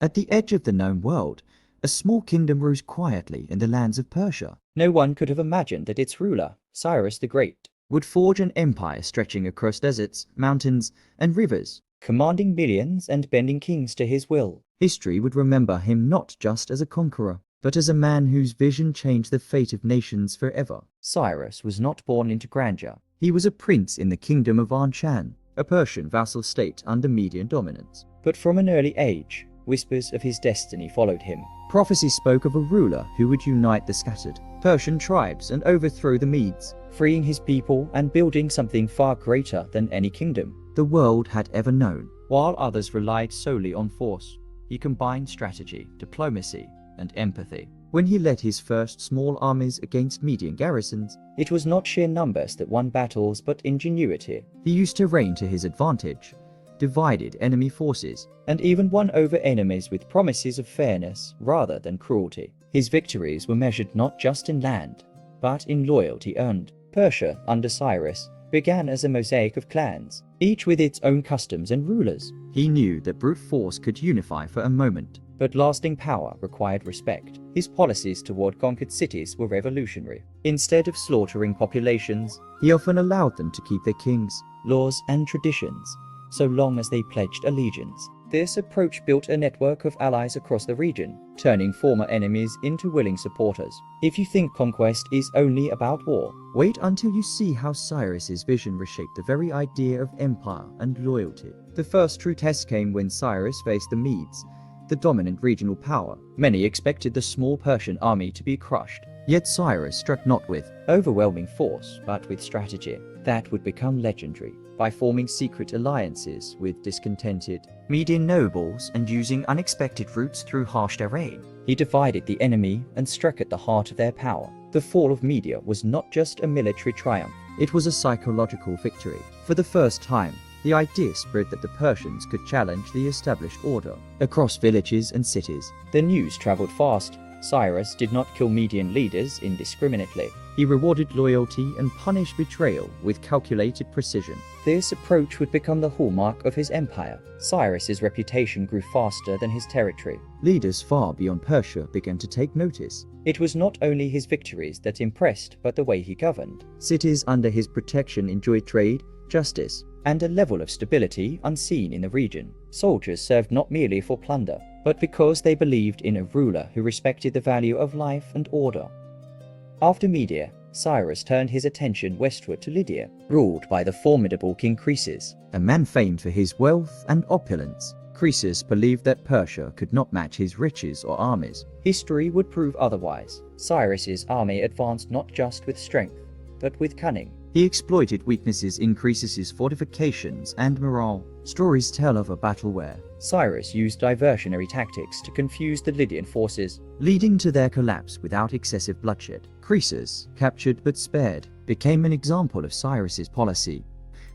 At the edge of the known world, a small kingdom rose quietly in the lands of Persia. No one could have imagined that its ruler, Cyrus the Great, Would forge an empire stretching across deserts, mountains, and rivers. commanding millions and bending kings to his will. History would remember him not just as a conqueror, but as a man whose vision changed the fate of nations forever. Cyrus was not born into grandeur. He was a prince in the kingdom of Anshan, a Persian vassal state under Median dominance. But from an early age, whispers of his destiny followed him. Prophecy spoke of a ruler who would unite the scattered Persian tribes and overthrow the Medes. Freeing his people and building something far greater than any kingdom the world had ever known. While others relied solely on force, he combined strategy, diplomacy, and empathy. When he led his first small armies against Median garrisons, It was not sheer numbers that won battles but ingenuity, he used terrain to his advantage, divided enemy forces, and even won over enemies with promises of fairness rather than cruelty. His victories were measured not just in land, but in loyalty earned. Persia, under Cyrus, began as a mosaic of clans, each with its own customs and rulers. He knew that brute force could unify for a moment, But lasting power required respect. His policies toward conquered cities were revolutionary. Instead of slaughtering populations, he often allowed them to keep their kings. laws, and traditions, so long as they pledged allegiance. This approach built a network of allies across the region, turning former enemies into willing supporters. If you think conquest is only about war, Wait until you see how Cyrus's vision reshaped the very idea of empire and loyalty. The first true test came when Cyrus faced the Medes, the dominant regional power. many expected the small Persian army to be crushed. Yet Cyrus struck not with Overwhelming force, but with strategy that would become legendary. By forming secret alliances with discontented Median nobles and using unexpected routes through harsh terrain. He divided the enemy and struck at the heart of their power. The fall of Media was not just a military triumph. It was a psychological victory. For the first time, the idea spread that the Persians could challenge the established order across villages and cities. The news traveled fast. Cyrus did not kill Median leaders indiscriminately. He rewarded loyalty and punished betrayal with calculated precision. This approach would become the hallmark of his empire. Cyrus's reputation grew faster than his territory. Leaders far beyond Persia began to take notice. It was not only his victories that impressed, but the way he governed, Cities under his protection enjoyed trade, justice, and a level of stability unseen in the region. Soldiers served not merely for plunder, but because they believed in a ruler who respected the value of life and order. After Media, Cyrus turned his attention westward to Lydia, ruled by the formidable King Croesus. a man famed for his wealth and opulence. Croesus believed that Persia could not match his riches or armies. History would prove otherwise. Cyrus's army advanced not just with strength, but with cunning. He exploited weaknesses in Croesus's fortifications and morale. Stories tell of a battle where, Cyrus used diversionary tactics to confuse the Lydian forces. leading to their collapse without excessive bloodshed. Croesus, captured but spared, became an example of Cyrus's policy.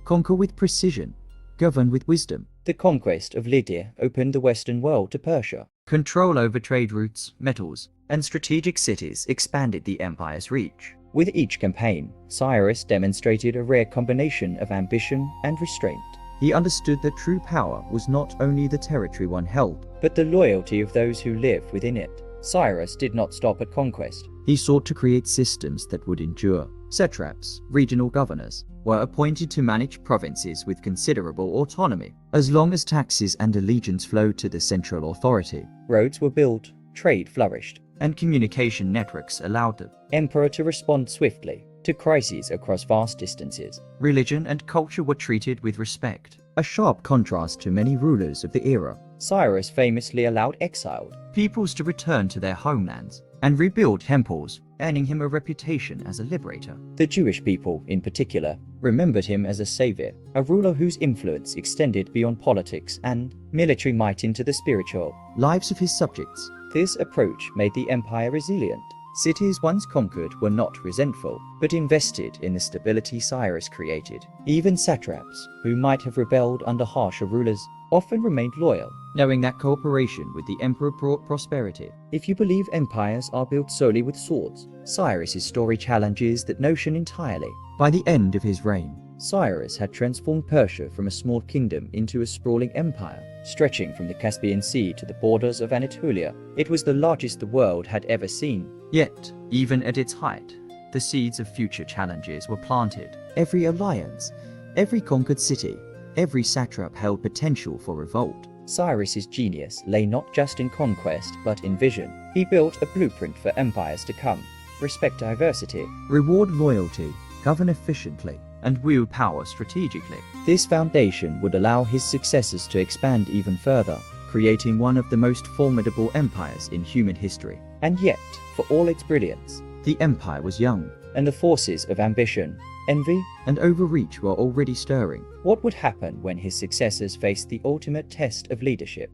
Conquer with precision, govern with wisdom. The conquest of Lydia opened the Western world to Persia. Control over trade routes, metals, and strategic cities expanded the empire's reach. With each campaign, Cyrus demonstrated a rare combination of ambition and restraint, He understood that true power was not only the territory one held. but the loyalty of those who live within it. Cyrus did not stop at conquest. He sought to create systems that would endure. Satraps, regional governors, were appointed to manage provinces with considerable autonomy, as long as taxes and allegiance flowed to the central authority, Roads were built, trade flourished, and communication networks allowed the emperor to respond swiftly to crises across vast distances. religion and culture were treated with respect, a sharp contrast to many rulers of the era. Cyrus famously allowed exiled Peoples to return to their homelands and rebuild temples, earning him a reputation as a liberator. The Jewish people, in particular, remembered him as a savior, a ruler whose influence extended beyond politics and military might into the spiritual. Lives of his subjects. This approach made the empire resilient. Cities once conquered were not resentful, but invested in the stability Cyrus created. Even satraps, who might have rebelled under harsher rulers, often remained loyal, knowing that cooperation with the emperor brought prosperity. If you believe empires are built solely with swords, Cyrus's story challenges that notion entirely. By the end of his reign, Cyrus had transformed Persia from a small kingdom into a sprawling empire. stretching from the Caspian Sea to the borders of Anatolia. It was the largest the world had ever seen. Yet, even at its height, the seeds of future challenges were planted. Every alliance, every conquered city, every satrap held potential for revolt. Cyrus's genius lay not just in conquest, but in vision. He built a blueprint for empires to come. Respect diversity, Reward loyalty, govern efficiently, and wield power strategically. this foundation would allow his successors to expand even further, Creating one of the most formidable empires in human history. and yet, for all its brilliance, The empire was young, and the forces of ambition, envy, and overreach were already stirring. what would happen when his successors faced the ultimate test of leadership?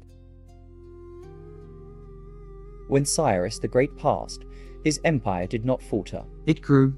When Cyrus the Great passed, his empire did not falter. It grew,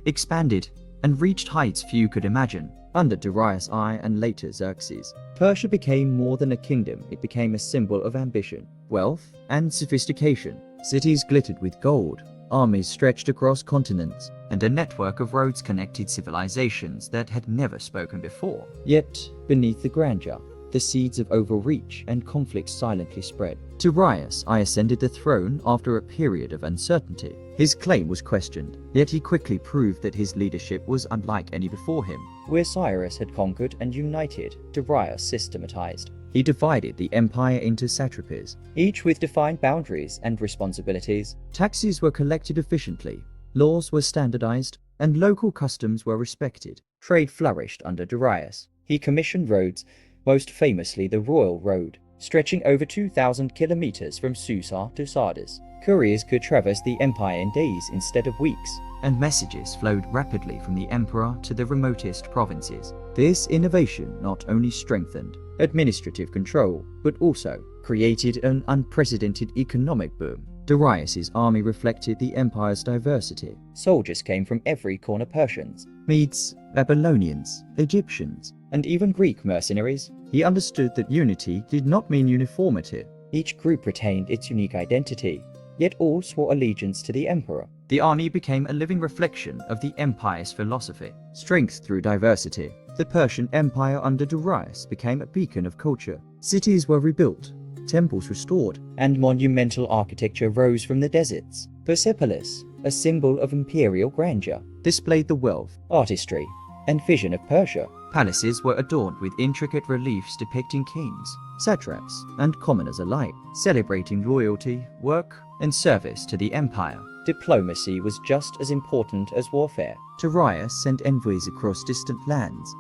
expanded, and reached heights few could imagine. Under Darius I and later Xerxes, Persia became more than a kingdom. It became a symbol of ambition, wealth, and sophistication. Cities glittered with gold, armies stretched across continents, and a network of roads connected civilizations that had never spoken before. Yet, beneath the grandeur, the seeds of overreach and conflict silently spread. Darius I ascended the throne after a period of uncertainty. His claim was questioned, yet he quickly proved that his leadership was unlike any before him. Where Cyrus had conquered and united, Darius systematized, He divided the empire into satrapies. each with defined boundaries and responsibilities. Taxes were collected efficiently, laws were standardized, and local customs were respected. Trade flourished under Darius. He commissioned roads, most famously the Royal Road, stretching over 2,000 kilometers from Susa to Sardis. Couriers could traverse the empire in days instead of weeks. And messages flowed rapidly from the emperor to the remotest provinces. This innovation not only strengthened administrative control, but also created an unprecedented economic boom. Darius's army reflected the empire's diversity. Soldiers came from every corner: Persians, Medes, Babylonians, Egyptians, and even Greek mercenaries. he understood that unity did not mean uniformity. Each group retained its unique identity, yet all swore allegiance to the emperor. The army became a living reflection of the empire's philosophy. Strength through diversity. The Persian Empire under Darius became a beacon of culture. Cities were rebuilt, temples restored, And monumental architecture rose from the deserts. Persepolis, a symbol of imperial grandeur, displayed the wealth. artistry, and vision of Persia. Palaces were adorned with intricate reliefs depicting kings, satraps, and commoners alike, celebrating loyalty, work, and service to the empire. Diplomacy was just as important as warfare. Darius sent envoys across distant lands,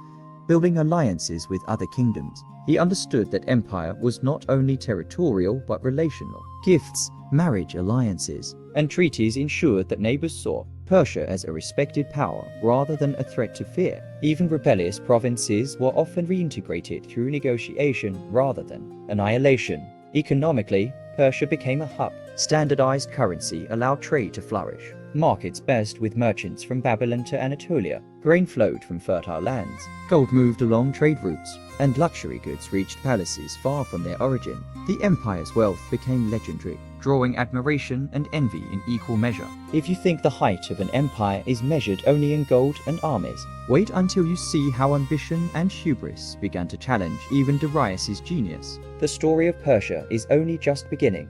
building alliances with other kingdoms. He understood that empire was not only territorial but relational. Gifts, marriage alliances, And treaties ensured that neighbors saw Persia as a respected power rather than a threat to fear. even rebellious provinces were often reintegrated through negotiation rather than annihilation. Economically, Persia became a hub. Standardized currency allowed trade to flourish. Markets buzzed with merchants from Babylon to Anatolia. Grain flowed from fertile lands. Gold moved along trade routes, and luxury goods reached palaces far from their origin. The empire's wealth became legendary, drawing admiration and envy in equal measure. If you think the height of an empire is measured only in gold and armies, Wait until you see how ambition and hubris began to challenge even Darius's genius. the story of Persia is only just beginning.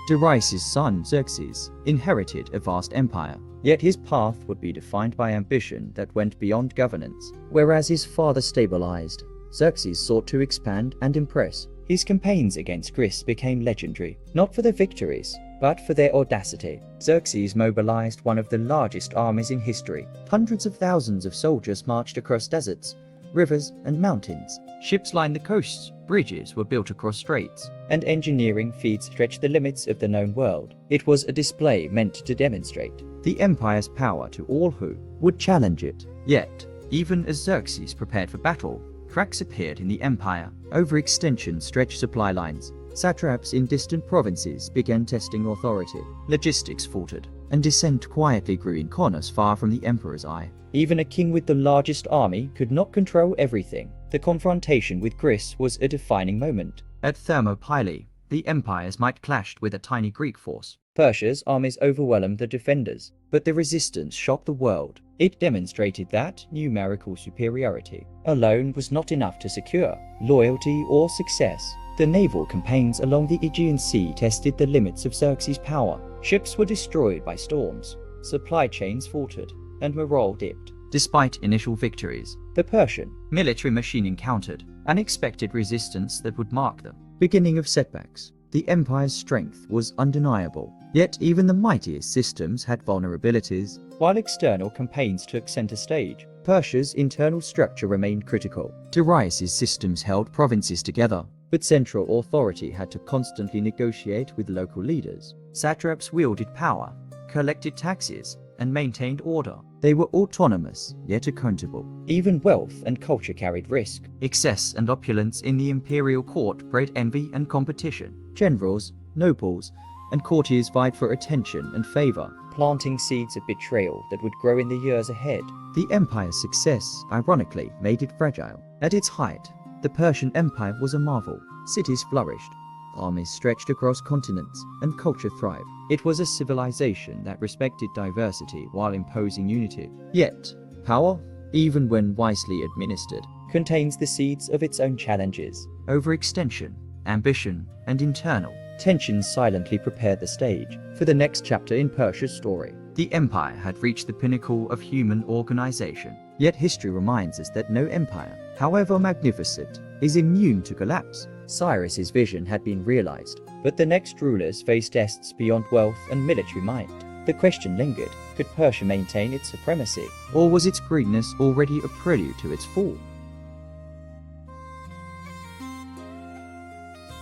Darius's son, Xerxes, inherited a vast empire, yet his path would be defined by ambition that went beyond governance. Whereas his father stabilized, Xerxes sought to expand and impress. His campaigns against Greece became legendary, not for their victories, but for their audacity. Xerxes mobilized one of the largest armies in history. Hundreds of thousands of soldiers marched across deserts, rivers, and mountains. Ships lined the coasts, bridges were built across straits. And engineering feats stretched the limits of the known world. It was a display meant to demonstrate The empire's power to all who would challenge it. Yet, even as Xerxes prepared for battle, cracks appeared in the empire. Overextension stretched supply lines. Satraps in distant provinces began testing authority. Logistics faltered, and dissent quietly grew in corners far from the emperor's eye. Even a king with the largest army could not control everything. The confrontation with Greece was a defining moment. At Thermopylae, the empires might clash with a tiny Greek force. Persia's armies overwhelmed the defenders, but the resistance shocked the world. It demonstrated that numerical superiority alone was not enough to secure loyalty or success. The naval campaigns along the Aegean Sea tested the limits of Xerxes' power. Ships were destroyed by storms, supply chains faltered, and morale dipped. Despite initial victories, The Persian military machine encountered unexpected resistance that would mark the beginning of setbacks. The empire's strength was undeniable, yet even the mightiest systems had vulnerabilities. While external campaigns took center stage, Persia's internal structure remained critical. Darius's systems held provinces together, But central authority had to constantly negotiate with local leaders. satraps wielded power, collected taxes, and maintained order. They were autonomous, yet accountable. Even wealth and culture carried risk. Excess and opulence in the imperial court bred envy and competition. Generals, nobles, and courtiers vied for attention and favor, planting seeds of betrayal that would grow in the years ahead. The empire's success, ironically, made it fragile. At its height, the Persian Empire was a marvel. Cities flourished, armies stretched across continents, and culture thrived. It was a civilization that respected diversity while imposing unity. Yet, power, even when wisely administered, Contains the seeds of its own challenges. overextension, ambition, and internal Tensions silently prepared the stage for the next chapter in Persia's story. The empire had reached the pinnacle of human organization. Yet history reminds us that no empire, however magnificent, is immune to collapse. Cyrus's vision had been realized, but the next rulers faced tests beyond wealth and military might. The question lingered, could Persia maintain its supremacy? Or was its greatness already a prelude to its fall?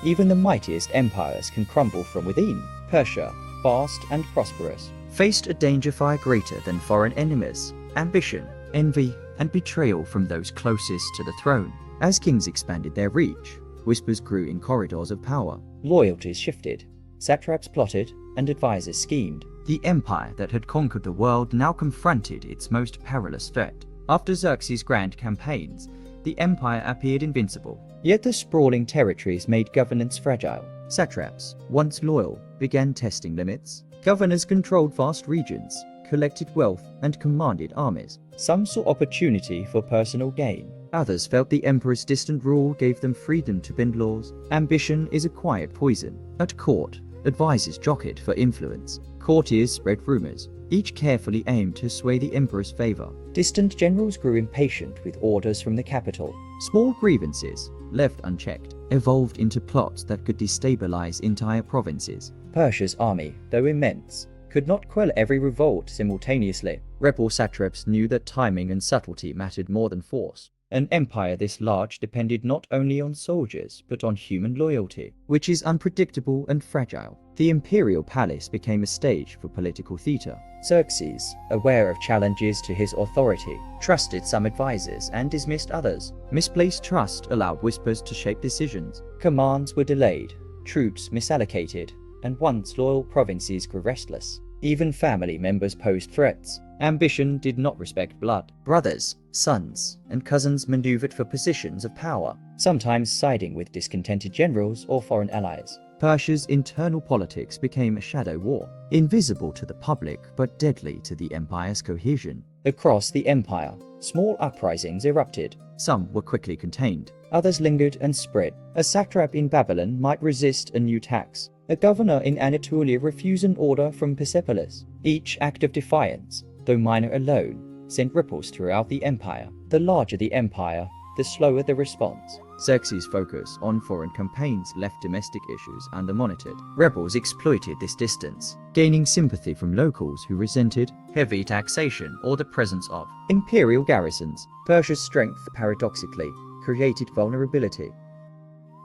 Even the mightiest empires can crumble from within. Persia, vast and prosperous, Faced a danger far greater than foreign enemies, ambition, envy, and betrayal from those closest to the throne. As kings expanded their reach, whispers grew in corridors of power. loyalties shifted, satraps plotted, and advisors schemed. The empire that had conquered the world now confronted its most perilous threat. After Xerxes' grand campaigns, the empire appeared invincible. Yet the sprawling territories made governance fragile. Satraps, once loyal, began testing limits. Governors controlled vast Regions, collected wealth, and commanded armies. Some saw opportunity for personal gain. Others felt the emperor's distant rule gave them freedom to bend laws. Ambition is a quiet poison. At court, advisors jockeyed for influence. Courtiers spread rumors, each carefully aimed to sway the emperor's favor. Distant generals grew impatient with orders from the capital. Small grievances, left unchecked, evolved into plots that could destabilize entire provinces. Persia's army, though immense, could not quell every revolt simultaneously. Rebel satraps knew that timing and subtlety mattered more than force. An empire this large depended not only on soldiers, but on human loyalty, which is unpredictable and fragile. The imperial palace became a stage for political theater. Xerxes, aware of challenges to his authority, trusted some advisors and dismissed others. Misplaced trust allowed whispers to shape decisions. Commands were delayed, troops misallocated, and once loyal provinces grew restless. Even family members posed threats. Ambition did not respect blood. Brothers, sons, and cousins maneuvered for positions of power, sometimes siding with discontented generals or foreign allies. Persia's internal politics became a shadow war, invisible to the public but deadly to the empire's cohesion. Across the empire, small uprisings erupted. Some were quickly contained. Others lingered and spread. A satrap in Babylon might resist a new tax. A governor in Anatolia refused an order from Persepolis. Each act of defiance, though minor alone, sent ripples throughout the empire. The larger the empire, the slower the response. Xerxes' focus on foreign campaigns left domestic issues undermonitored. Rebels exploited this distance, gaining sympathy from locals who resented heavy taxation or the presence of imperial garrisons. Persia's strength, paradoxically, created vulnerability.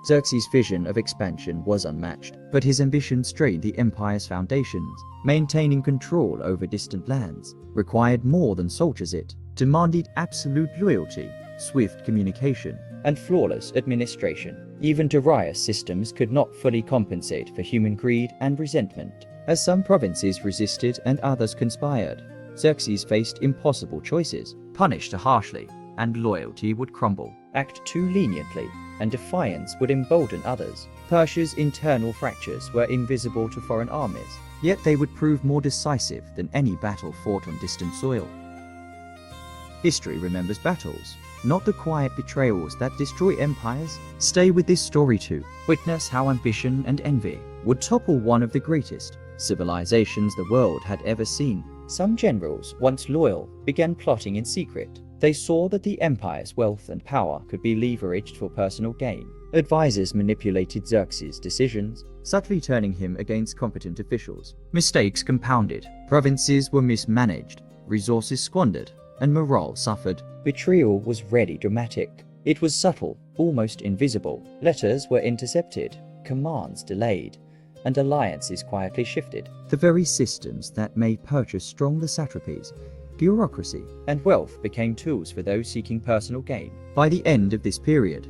Xerxes' vision of expansion was unmatched, but his ambition strained the empire's foundations. Maintaining control over distant lands required more than soldiers. It demanded absolute loyalty, swift communication, and flawless administration. Even Darius' systems could not fully compensate for human greed and resentment. As some provinces resisted and others conspired, Xerxes faced impossible choices. Punish too harshly, and loyalty would crumble. Act too leniently, and defiance would embolden others. Persia's internal fractures were invisible to foreign armies, yet they would prove more decisive than any battle fought on distant soil. History remembers battles, not the quiet betrayals that destroy empires. Stay with this story to witness how ambition and envy would topple one of the greatest civilizations the world had ever seen. Some generals, once loyal, began plotting in secret. They saw that the empire's wealth and power could be leveraged for personal gain. Advisors manipulated Xerxes' decisions, subtly turning him against competent officials. Mistakes compounded, provinces were mismanaged, resources squandered, and morale suffered. Betrayal was rarely dramatic. It was subtle, almost invisible. Letters were intercepted, commands delayed, and alliances quietly shifted. The very systems that made Persia strong, the satrapies, bureaucracy, and wealth became tools for those seeking personal gain. By the end of this period,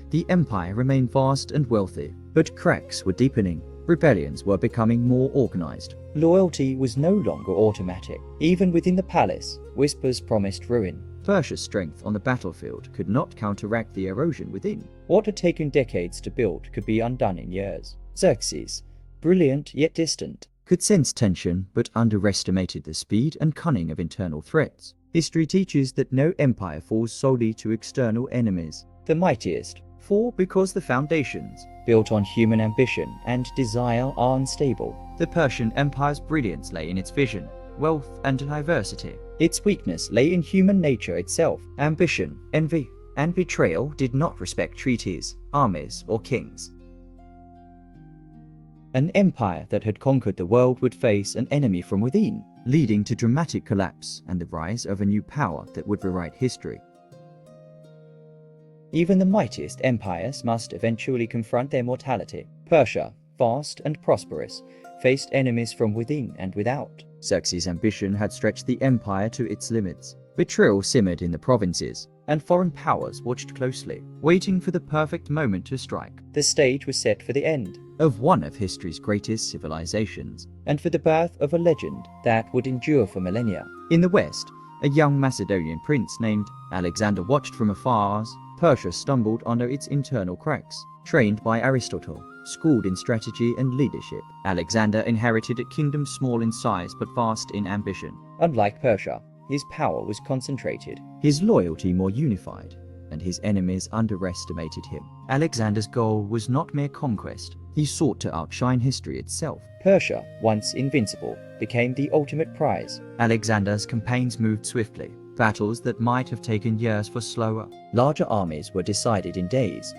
the empire remained vast and wealthy, but cracks were deepening. Rebellions were becoming more organized. Loyalty was no longer automatic. Even within the palace, whispers promised ruin. Persia's strength on the battlefield could not counteract the erosion within. What had taken decades to build could be undone in years. Xerxes, brilliant yet distant, could sense tension but underestimated the speed and cunning of internal threats. History teaches that no empire falls solely to external enemies. The mightiest fall because the foundations, built on human ambition and desire, are unstable. The Persian Empire's brilliance lay in its vision, wealth, and diversity. Its weakness lay in human nature itself. Ambition, envy, and betrayal did not respect treaties, armies, or kings. An empire that had conquered the world would face an enemy from within, leading to dramatic collapse and the rise of a new power that would rewrite history. Even the mightiest empires must eventually confront their mortality. Persia, vast and prosperous, faced enemies from within and without. Xerxes' ambition had stretched the empire to its limits. Betrayal simmered in the provinces, and foreign powers watched closely, waiting for the perfect moment to strike. The stage was set for the end of one of history's greatest civilizations, and for the birth of a legend that would endure for millennia. In the west, a young Macedonian prince named Alexander watched from afar as Persia stumbled under its internal cracks. Trained by Aristotle, schooled in strategy and leadership, Alexander inherited a kingdom small in size but vast in ambition. Unlike Persia, his power was concentrated, his loyalty more unified, and his enemies underestimated him. Alexander's goal was not mere conquest. He sought to outshine history itself. Persia, once invincible, became the ultimate prize. Alexander's campaigns moved swiftly. Battles that might have taken years were slower. Larger armies were decided in days,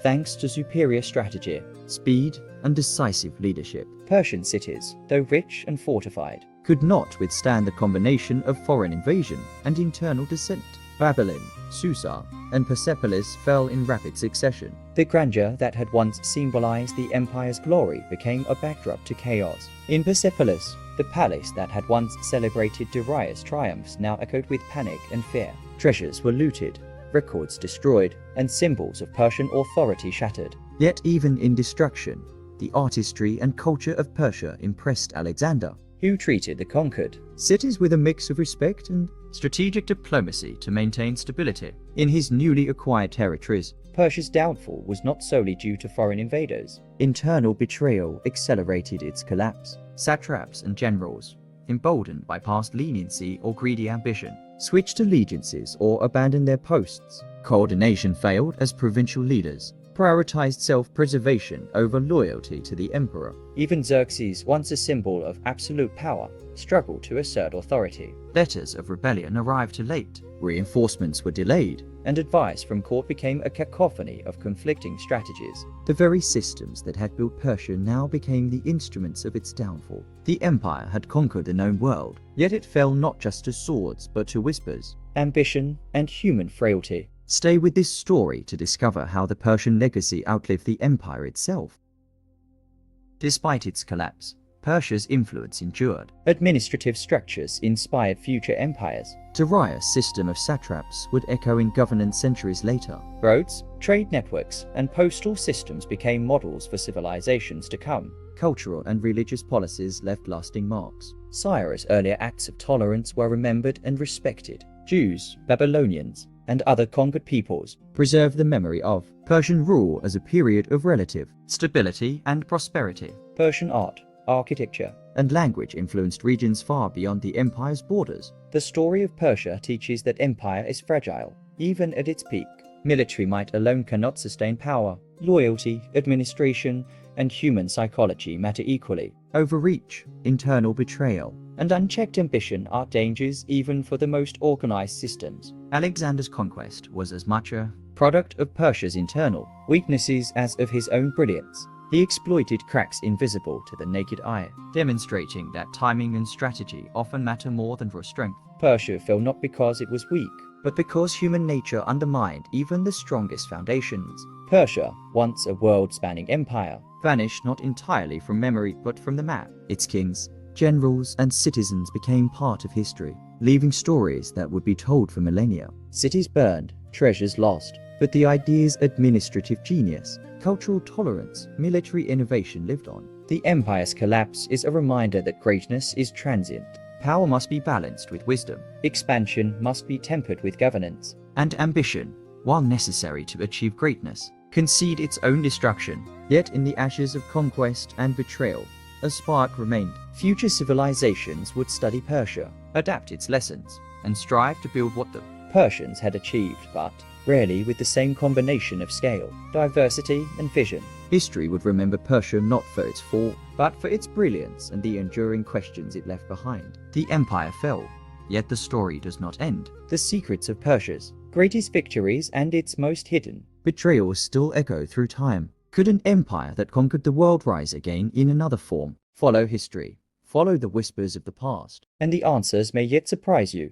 thanks to superior strategy, speed, and decisive leadership. Persian cities, though rich and fortified, could not withstand the combination of foreign invasion and internal dissent. Babylon, Susa, and Persepolis fell in rapid succession. The grandeur that had once symbolized the empire's glory became a backdrop to chaos. In Persepolis, the palace that had once celebrated Darius' triumphs now echoed with panic and fear. Treasures were looted, records destroyed, and symbols of Persian authority shattered. Yet even in destruction, the artistry and culture of Persia impressed Alexander, who treated the conquered cities with a mix of respect and strategic diplomacy to maintain stability in his newly acquired territories. Persia's downfall was not solely due to foreign invaders. Internal betrayal accelerated its collapse. Satraps and generals, emboldened by past leniency or greedy ambition, switched allegiances or abandoned their posts. Coordination failed as provincial leaders prioritized self-preservation over loyalty to the emperor. Even Xerxes, once a symbol of absolute power, struggled to assert authority. Letters of rebellion arrived too late, reinforcements were delayed, and advice from court became a cacophony of conflicting strategies. The very systems that had built Persia now became the instruments of its downfall. The empire had conquered the known world, yet it fell not just to swords but to whispers, ambition, and human frailty. Stay with this story to discover how the Persian legacy outlived the empire itself. Despite its collapse, Persia's influence endured. Administrative structures inspired future empires. Darius' system of satraps would echo in governance centuries later. Roads, trade networks, and postal systems became models for civilizations to come. Cultural and religious policies left lasting marks. Cyrus' earlier acts of tolerance were remembered and respected. Jews, Babylonians, and other conquered peoples preserve the memory of Persian rule as a period of relative stability and prosperity. Persian art, architecture, and language influenced regions far beyond the empire's borders. The story of Persia teaches that empire is fragile, Even at its peak, military might alone cannot sustain power. Loyalty, administration, and human psychology matter equally. Overreach, internal betrayal, And unchecked ambition are dangers even for the most organized systems. Alexander's conquest was as much a Product of Persia's internal weaknesses as of his own brilliance. He exploited cracks invisible to the naked eye. demonstrating that timing and strategy often matter more than raw strength, Persia fell not because it was weak. but because human nature undermined even the strongest foundations. Persia, once a world-spanning empire, Vanished not entirely from memory but from the map. Its kings, generals, and citizens became part of history, leaving stories that would be told for millennia. cities burned, treasures lost. But the ideas administrative genius, cultural tolerance, military innovation lived on. The empire's collapse is a reminder that greatness is transient. Power must be balanced with wisdom, Expansion must be tempered with governance. and ambition, while necessary to achieve greatness, concede its own destruction. Yet in the ashes of conquest and betrayal, a spark remained. Future civilizations would study Persia. Adapt its lessons, and strive to build what the Persians had achieved, but rarely with the same combination of scale, diversity, and vision. history would remember Persia not for its fall, but for its brilliance and the enduring questions it left behind. The empire fell, yet the story does not end. The secrets of Persia's greatest victories and its most hidden. Betrayals still echo through time. Could an empire that conquered the world rise again in another form? Follow history. Follow the whispers of the past. And the answers may yet surprise you.